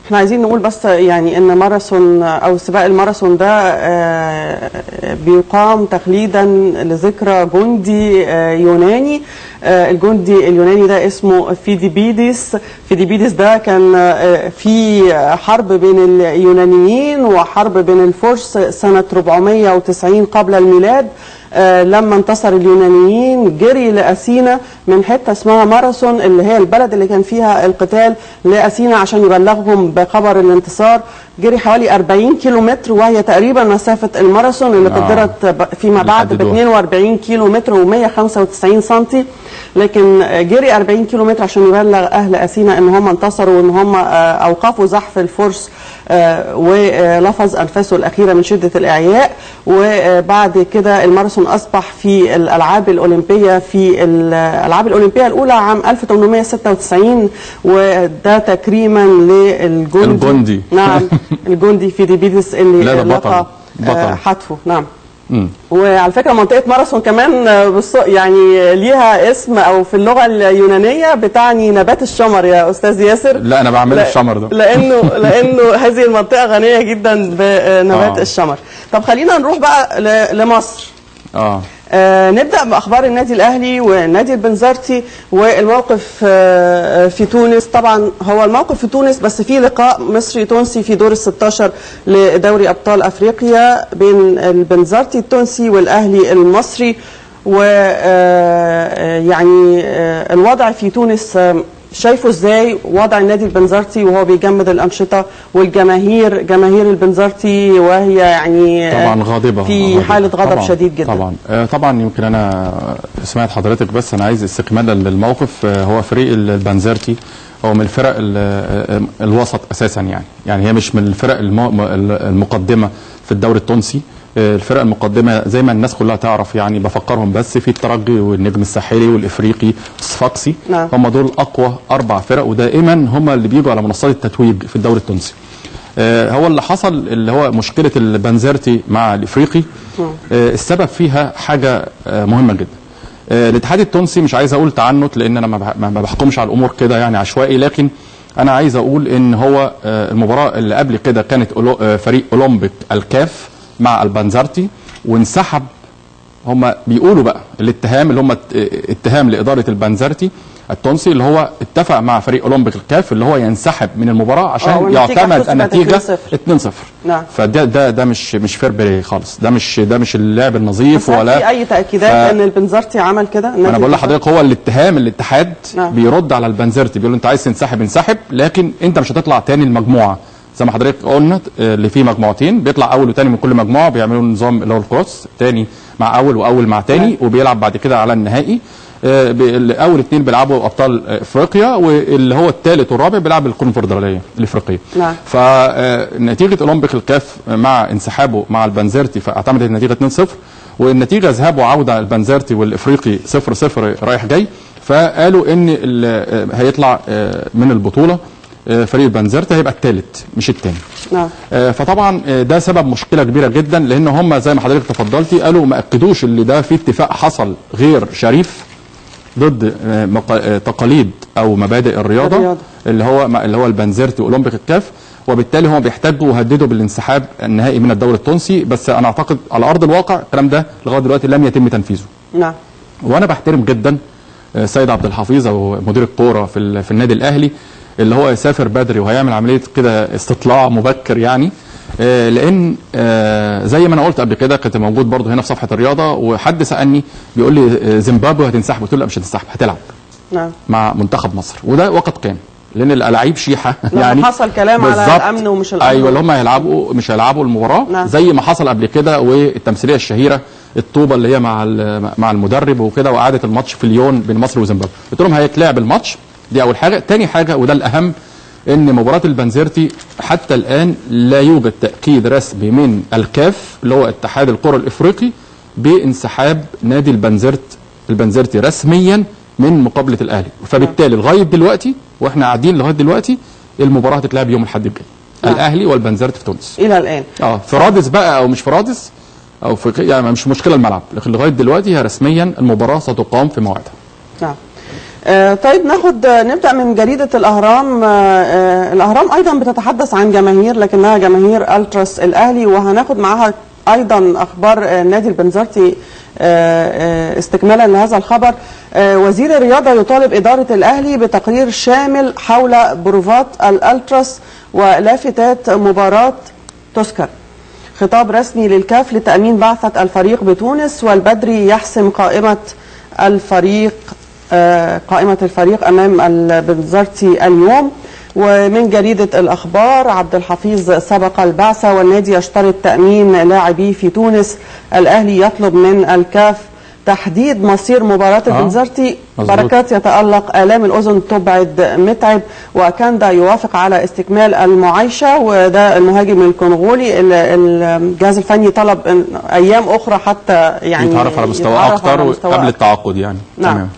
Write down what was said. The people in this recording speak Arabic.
احنا عايزين نقول بس يعني ان ماراثون او سباق الماراثون ده بيقام تقليدا لذكرى جندي يوناني. الجندي اليوناني ده اسمه فيديبيديس. فيديبيديس ده كان في حرب بين اليونانيين وحرب بين الفرس سنة 490 قبل الميلاد. لما انتصر اليونانيين جري لأثينا من حتة اسمها ماراثون اللي هي البلد اللي كان فيها القتال لأثينا عشان يبلغهم بخبر الانتصار. جري حوالي 40 كيلومتر وهي تقريبا مسافة الماراثون اللي قدرت فيما بعد ب 42 كيلومتر و195 سنتي. لكن جري 40 كيلومتر عشان يبلغ أهل أثينا إن هم انتصروا وإن هم أوقفوا زحف الفرس ولفظ أنفاسه الأخيرة من شدة الإعياء. وبعد كده الماراثون أصبح في الألعاب الأولمبية في الألعاب الأولمبية الأولى عام 1896 وده تكريما للجندي نعم الجندي فيديبيديس اللي لقى حتفه. نعم. وعلى فكره منطقه ماراثون كمان يعني ليها اسم او في اللغه اليونانيه بتعني نبات الشمر يا استاذ ياسر. لا انا بعمل الشمر ده لانه هذه المنطقه غنيه جدا بنبات الشمر. طب خلينا نروح بقى لمصر. نبدأ بأخبار النادي الأهلي والنادي البنزرتي والموقف في تونس. طبعا هو الموقف في تونس بس في لقاء مصري تونسي في دور ال16 لدوري أبطال أفريقيا بين البنزرتي التونسي والأهلي المصري. ويعني الوضع في تونس شايفه ازاي وضع النادي البنزرتي وهو بيجمد الانشطه والجماهير جماهير البنزرتي وهي يعني طبعا غاضبه في حاله غضب طبعًا شديد جدا. طبعا يمكن انا سمعت حضرتك بس انا عايز استكمالا للموقف. هو فريق البنزرتي هو من الفرق الوسط اساسا يعني هي مش من الفرق المقدمه في الدوري التونسي. الفرق المقدمه زي ما الناس كلها تعرف يعني بفكرهم بس في الترجي والنجم الساحلي والافريقي والصفاقسي. هم دول اقوى 4 فرق ودائما هم اللي بيجوا على منصات التتويج في الدوري التونسي. هو اللي حصل اللي هو مشكله البنزرتي مع الافريقي السبب فيها حاجه مهمه جدا. الاتحاد التونسي مش عايز اقول تعنت لان انا ما بحكمش على الامور كده يعني عشوائي، لكن انا عايز اقول ان هو المباراه اللي قبل كده كانت فريق اولمبيك الكاف مع البنزرتي وانسحب. هم بيقولوا بقى الاتهام اللي هم اتهام لاداره البنزرتي التونسي اللي هو اتفق مع فريق اولمبيك الكاف اللي هو ينسحب من المباراه عشان يعتمد النتيجه 2-0. نعم. فده مش فير بلاي خالص. ده مش اللعب النظيف ولا في اي تاكيدات ان البنزرتي عمل كده. انا بقول لحضرتك هو الاتهام الاتحاد بيرد على البنزرتي بيقول له انت عايز تنسحب انسحب لكن انت مش هتطلع تاني المجموعه زي ما حضرتك قلنا اللي فيه مجموعتين بيطلع اول وثاني من كل مجموعه بيعملوا نظام اللي هو الكروس ثاني مع اول واول مع ثاني وبيلعب بعد كده على النهائي. اول 2 بيلعبوا ابطال افريقيا واللي هو الثالث والرابع بيلعب الكونفدراليه الافريقيه. فنتيجه اولمبيك الكاف مع انسحابه مع البنزرتي فاعتمدت النتيجه 2-0 والنتيجه ذهاب وعوده البنزرتي والافريقي 0-0 رايح جاي. فقالوا ان هيطلع من البطوله فريق البنزرتي هيبقى الثالث مش الثاني. فطبعا ده سبب مشكله كبيره جدا لان هم زي ما حضرتك تفضلتي قالوا ما اكدوش اللي ده في اتفاق حصل غير شريف ضد تقاليد او مبادئ الرياضه اللي هو البنزرتي واولمبيك الكاف وبالتالي هم بيحتاجوا وهددوا بالانسحاب النهائي من الدوري التونسي. بس انا اعتقد على ارض الواقع الكلام ده لغايه دلوقتي لم يتم تنفيذه. نعم. وانا بحترم جدا سيد عبد الحفيظ او مدير الكوره في النادي الاهلي اللي هو يسافر بدري وهيعمل عمليه كده استطلاع مبكر يعني لان زي ما انا قلت قبل كده كنت موجود برضه هنا في صفحه الرياضه وحد سالني بيقول لي زيمبابوي هتنسحب قلت له لا مش هتنسحب هتلعب. نعم. مع منتخب مصر وده وقد كان لان الالاعيب شيحه يعني حصل كلام على الامن ومش الامن. ايوه اللي هم هيلعبوا مش هيلعبوا المباراه. نعم. زي ما حصل قبل كده والتمثيليه الشهيره الطوبه اللي هي مع المدرب وكده وقعدت الماتش في ليون بين مصر وزيمبابوي. قلت لهم هيتلعب الماتش دي اول حاجه. تاني حاجه وده الاهم ان مباراه البنزرتي حتى الان لا يوجد تاكيد رسمي من الكاف اللي هو اتحاد الكره الافريقي بانسحاب نادي البنزرتي رسميا من مقابله الاهلي. فبالتالي لغايه دلوقتي واحنا قاعدين لغايه دلوقتي المباراه هتتلعب يوم الاحد الجاي. الاهلي والبنزرتي في تونس الى الان. في رادس بقى او مش في رادس او في يعني مش مشكله الملعب لكن لغايه دلوقتي هي رسميا المباراه ستقام في موعدها. نعم. طيب نبدأ من جريدة الأهرام. الأهرام أيضا بتتحدث عن جماهير، لكنها جماهير ألتراس الأهلي، وهناخد معاها أيضا أخبار النادي البنزرتي استكمالا لهذا الخبر. وزير الرياضة يطالب إدارة الأهلي بتقرير شامل حول بروفات الألتراس ولافتات مباراة تذكر. خطاب رسمي للكاف لتأمين بعثة الفريق بتونس، والبدري يحسم قائمة الفريق أمام البنزرتي اليوم. ومن جريدة الأخبار عبد الحفيظ سبق البعثة والنادي يشترط تأمين لاعبيه في تونس. الأهلي يطلب من الكاف تحديد مصير مباراة البنزرتي. بركات يتألق، آلام الأذن تبعد متعب، وكاندا يوافق على استكمال المعايشة. وده المهاجم الكونغولي الجهاز الفني طلب أيام أخرى حتى يعني يتعرف على مستوى أكتر قبل التعاقد يعني. نعم. تمام.